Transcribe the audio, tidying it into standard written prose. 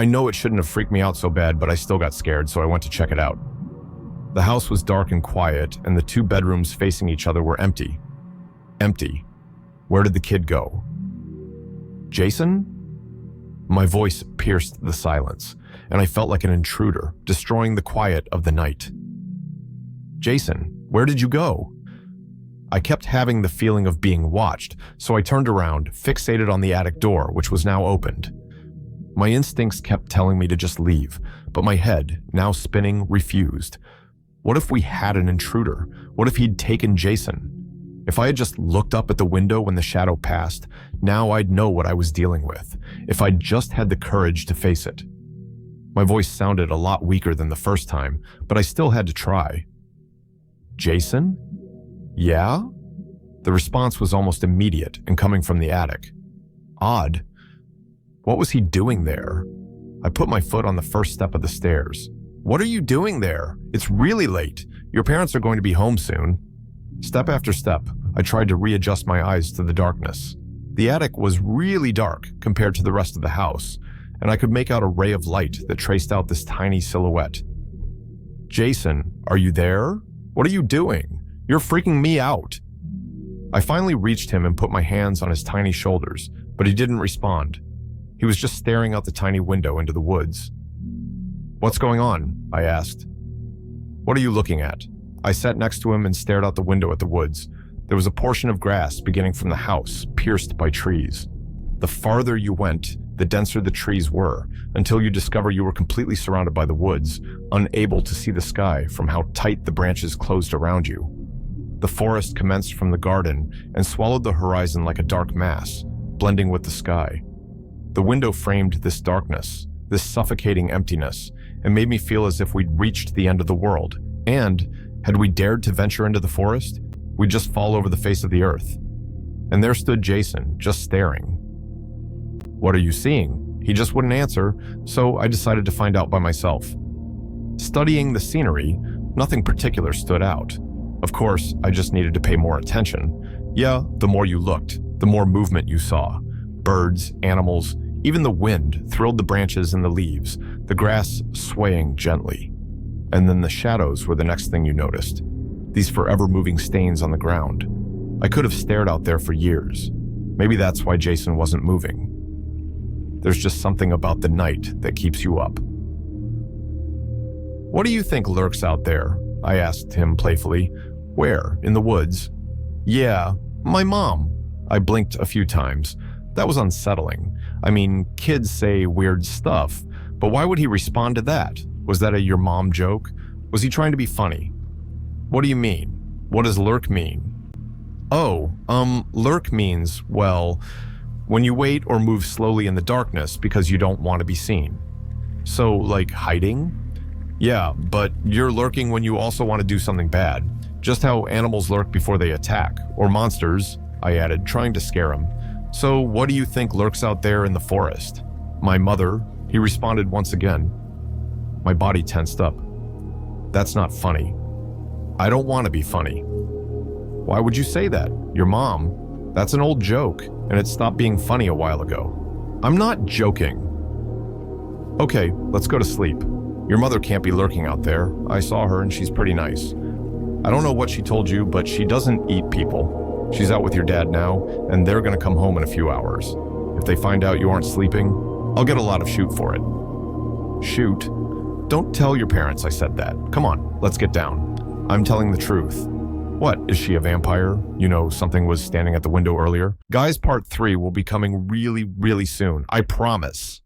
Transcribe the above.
I know it shouldn't have freaked me out so bad, but I still got scared, so I went to check it out. The house was dark and quiet, and the two bedrooms facing each other were empty. Empty. Where did the kid go? Jason? My voice pierced the silence, and I felt like an intruder, destroying the quiet of the night. Jason, where did you go? I kept having the feeling of being watched, so I turned around, fixated on the attic door, which was now opened. My instincts kept telling me to just leave, but my head, now spinning, refused. What if we had an intruder? What if he'd taken Jason? If I had just looked up at the window when the shadow passed, now I'd know what I was dealing with. If I'd just had the courage to face it. My voice sounded a lot weaker than the first time, but I still had to try. Jason? Yeah? The response was almost immediate and coming from the attic. Odd. What was he doing there? I put my foot on the first step of the stairs. What are you doing there? It's really late. Your parents are going to be home soon. Step after step, I tried to readjust my eyes to the darkness. The attic was really dark compared to the rest of the house, and I could make out a ray of light that traced out this tiny silhouette. Jason, are you there? What are you doing? You're freaking me out. I finally reached him and put my hands on his tiny shoulders, but he didn't respond. He was just staring out the tiny window into the woods. What's going on? I asked. What are you looking at? I sat next to him and stared out the window at the woods. There was a portion of grass beginning from the house, pierced by trees. The farther you went, the denser the trees were, until you discover you were completely surrounded by the woods, unable to see the sky from how tight the branches closed around you. The forest commenced from the garden and swallowed the horizon like a dark mass, blending with the sky. The window framed this darkness, this suffocating emptiness, and made me feel as if we'd reached the end of the world. And, had we dared to venture into the forest, we'd just fall over the face of the earth. And there stood Jason, just staring. What are you seeing? He just wouldn't answer, so I decided to find out by myself. Studying the scenery, nothing particular stood out. Of course, I just needed to pay more attention. Yeah, the more you looked, the more movement you saw. Birds, animals, even the wind thrilled the branches and the leaves, the grass swaying gently. And then the shadows were the next thing you noticed. These forever moving stains on the ground. I could have stared out there for years. Maybe that's why Jason wasn't moving. There's just something about the night that keeps you up. What do you think lurks out there? I asked him playfully. Where? In the woods? Yeah, my mom. I blinked a few times. That was unsettling. I mean, kids say weird stuff, but why would he respond to that? Was that a your mom joke? Was he trying to be funny? What do you mean? What does lurk mean? Oh, lurk means, well, when you wait or move slowly in the darkness because you don't want to be seen. So, like hiding? Yeah, but you're lurking when you also want to do something bad. Just how animals lurk before they attack, or monsters, I added, trying to scare him. So what do you think lurks out there in the forest? My mother, he responded once again. My body tensed up. That's not funny. I don't want to be funny. Why would you say that? Your mom? That's an old joke, and it stopped being funny a while ago. I'm not joking. Okay, let's go to sleep. Your mother can't be lurking out there. I saw her and she's pretty nice. I don't know what she told you, but she doesn't eat people. She's out with your dad now, and they're gonna come home in a few hours. If they find out you aren't sleeping, I'll get a lot of shoot for it. Shoot? Don't tell your parents I said that. Come on, let's get down. I'm telling the truth. What, is she a vampire? You know, something was standing at the window earlier? Guys, Part 3 will be coming really, really soon. I promise.